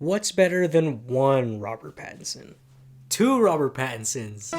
What's better than one Robert Pattinson? Two Robert Pattinsons.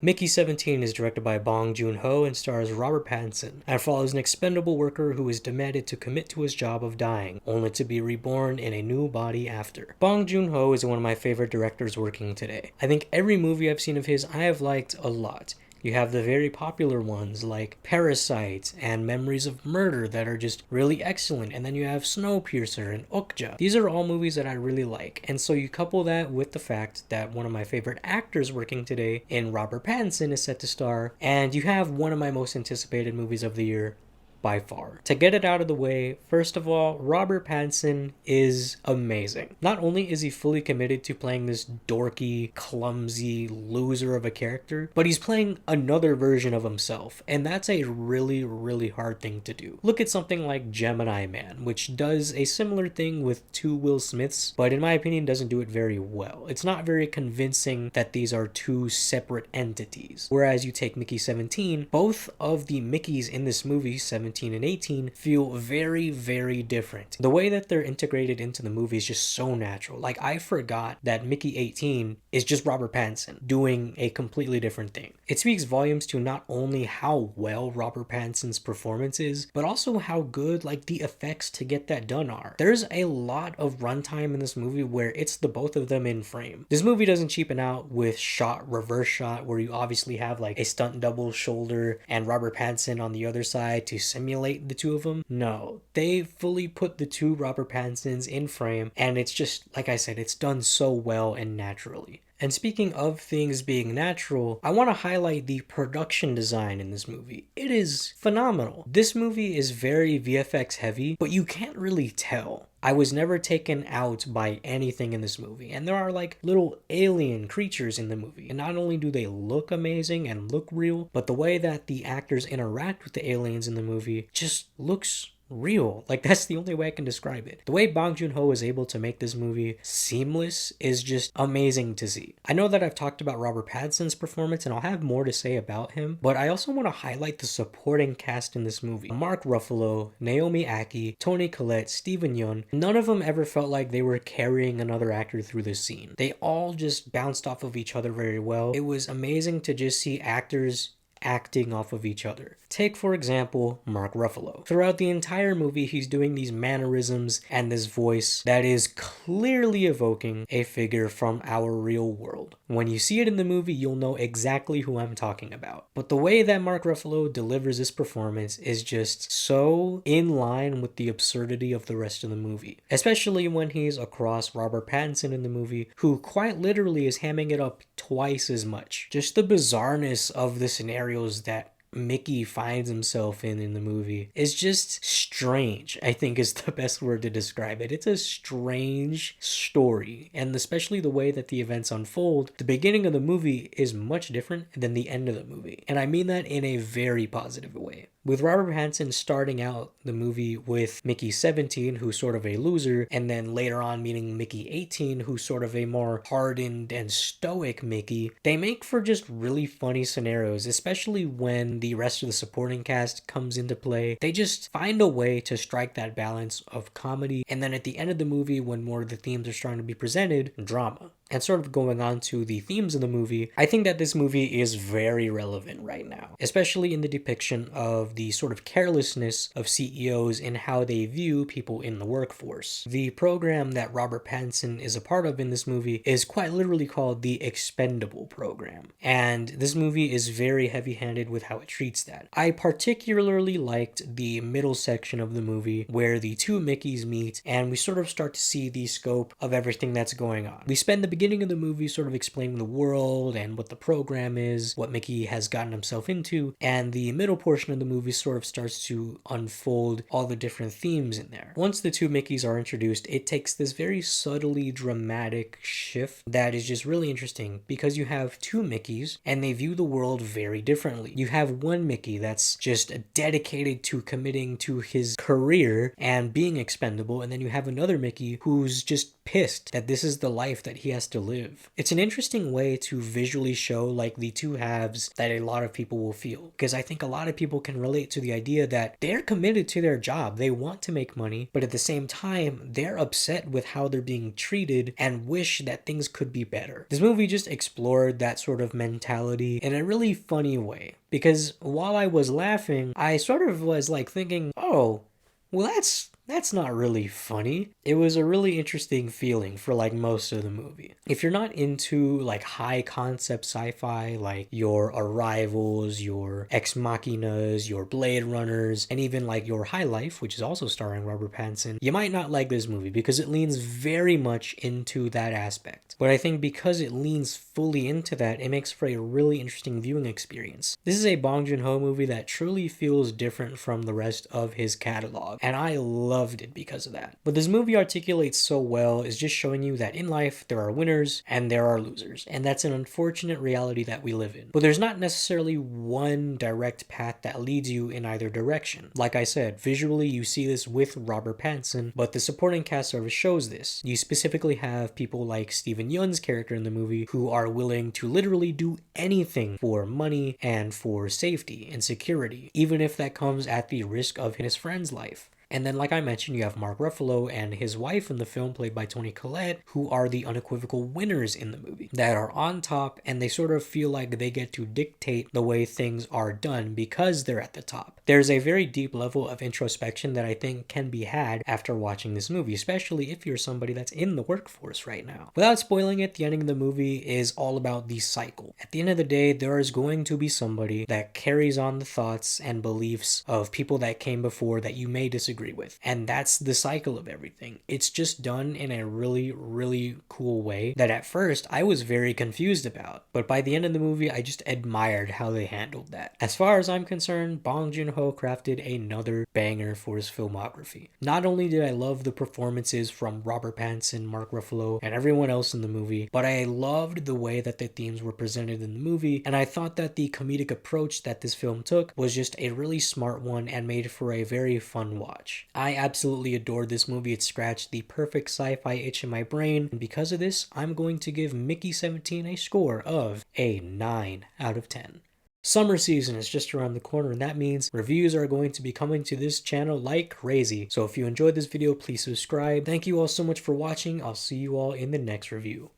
Mickey 17 is directed by Bong Joon Ho and stars Robert Pattinson, and follows an expendable worker who is demanded to commit to his job of dying, only to be reborn in a new body after. Bong Joon Ho is one of my favorite directors working today. I think every movie I've seen of his I have liked a lot. You have the very popular ones like Parasite and Memories of Murder that are just really excellent, and then you have Snowpiercer and Okja. These are all movies that I really like, and so you couple that with the fact that one of my favorite actors working today in Robert Pattinson is set to star, and you have one of my most anticipated movies of the year, by far. To get it out of the way, first of all, Robert Pattinson is amazing. Not only is he fully committed to playing this dorky, clumsy loser of a character, but he's playing another version of himself, and that's a really, really hard thing to do. Look at something like Gemini Man, which does a similar thing with two Will Smiths, but in my opinion doesn't do it very well. It's not very convincing that these are two separate entities. Whereas you take Mickey 17, both of the Mickeys in this movie, 17 and 18, feel very, very different. The way that they're integrated into the movie is just so natural. Like, I forgot that Mickey 18 is just Robert Pattinson doing a completely different thing. It speaks volumes to not only how well Robert Pattinson's performance is, but also how good like the effects to get that done are. There's a lot of runtime in this movie where it's the both of them in frame. This movie doesn't cheapen out with reverse shot, where you obviously have like a stunt double shoulder and Robert Pattinson on the other side to simulate the two of them. No, they fully put the two Robert Pattinsons in frame, and it's just, like I said, it's done so well and naturally. And speaking of things being natural, I want to highlight the production design in this movie. It is phenomenal. This movie is very VFX heavy, but you can't really tell. I was never taken out by anything in this movie, and there are like little alien creatures in the movie, and not only do they look amazing and look real, but the way that the actors interact with the aliens in the movie just looks real. Like, that's the only way I can describe it. The way Bong Joon Ho is able to make this movie seamless is just amazing to see. I know that I've talked about Robert Pattinson's performance, and I'll have more to say about him, but I also want to highlight the supporting cast in this movie. Mark Ruffalo, Naomi Ackie, Toni Collette, Steven Yeun, none of them ever felt like they were carrying another actor through this scene. They all just bounced off of each other very well. It was amazing to just see actors acting off of each other. Take, for example, Mark Ruffalo. Throughout the entire movie, he's doing these mannerisms and this voice that is clearly evoking a figure from our real world. When you see it in the movie, you'll know exactly who I'm talking about. But the way that Mark Ruffalo delivers this performance is just so in line with the absurdity of the rest of the movie. Especially when he's across Robert Pattinson in the movie, who quite literally is hamming it up twice as much. Just the bizarreness of the scenarios that Mickey finds himself in the movie is just strange, I think is the best word to describe it. It's a strange story, and especially the way that the events unfold. The beginning of the movie is much different than the end of the movie, and I mean that in a very positive way. With Robert Pattinson starting out the movie with Mickey 17, who's sort of a loser, and then later on meeting Mickey 18, who's sort of a more hardened and stoic Mickey, they make for just really funny scenarios, especially when the rest of the supporting cast comes into play. They just find a way to strike that balance of comedy, and then at the end of the movie, when more of the themes are starting to be presented, drama. And sort of going on to the themes of the movie, I think that this movie is very relevant right now, especially in the depiction of the sort of carelessness of CEOs and how they view people in the workforce. The program that Robert Pattinson is a part of in this movie is quite literally called the Expendable Program, and this movie is very heavy-handed with how it treats that. I particularly liked the middle section of the movie where the two Mickeys meet and we sort of start to see the scope of everything that's going on. We spend the beginning of the movie sort of explaining the world and what the program is, what Mickey has gotten himself into, and the middle portion of the movie sort of starts to unfold all the different themes in there. Once the two Mickeys are introduced, it takes this very subtly dramatic shift that is just really interesting because you have two Mickeys and they view the world very differently. You have one Mickey that's just dedicated to committing to his career and being expendable, and then you have another Mickey who's just pissed that this is the life that he has to live. It's an interesting way to visually show like the two halves that a lot of people will feel, because I think a lot of people can relate to the idea that they're committed to their job, they want to make money, but at the same time they're upset with how they're being treated and wish that things could be better. This movie just explored that sort of mentality in a really funny way, because while I was laughing, I sort of was like thinking, oh, well, that's not really funny. It was a really interesting feeling for like most of the movie. If you're not into like high concept sci-fi, like your Arrivals, your Ex Machinas, your Blade Runners, and even like your High Life, which is also starring Robert Pattinson, you might not like this movie because it leans very much into that aspect. But I think because it leans fully into that, it makes for a really interesting viewing experience. This is a Bong Joon Ho movie that truly feels different from the rest of his catalog, and I loved it because of that. What this movie articulates so well is just showing you that in life there are winners and there are losers, and that's an unfortunate reality that we live in. But there's not necessarily one direct path that leads you in either direction. Like I said, visually you see this with Robert Pattinson, but the supporting cast service shows this. You specifically have people like Steven Yeun's character in the movie who are willing to literally do anything for money and for safety and security, even if that comes at the risk of his friend's life. And then, like I mentioned, you have Mark Ruffalo and his wife in the film, played by Toni Collette, who are the unequivocal winners in the movie, that are on top, and they sort of feel like they get to dictate the way things are done because they're at the top. There's a very deep level of introspection that I think can be had after watching this movie, especially if you're somebody that's in the workforce right now. Without spoiling it, the ending of the movie is all about the cycle. At the end of the day, there is going to be somebody that carries on the thoughts and beliefs of people that came before that you may disagree with. And that's the cycle of everything. It's just done in a really, really cool way that at first I was very confused about. But by the end of the movie, I just admired how they handled that. As far as I'm concerned, Bong Joon Ho crafted another banger for his filmography. Not only did I love the performances from Robert Pattinson, Mark Ruffalo, and everyone else in the movie, but I loved the way that the themes were presented in the movie, and I thought that the comedic approach that this film took was just a really smart one and made for a very fun watch. I absolutely adored this movie. It scratched the perfect sci-fi itch in my brain, and because of this, I'm going to give Mickey 17 a score of a 9 out of 10. Summer season is just around the corner, and that means reviews are going to be coming to this channel like crazy. So if you enjoyed this video, please subscribe. Thank you all so much for watching. I'll see you all in the next review.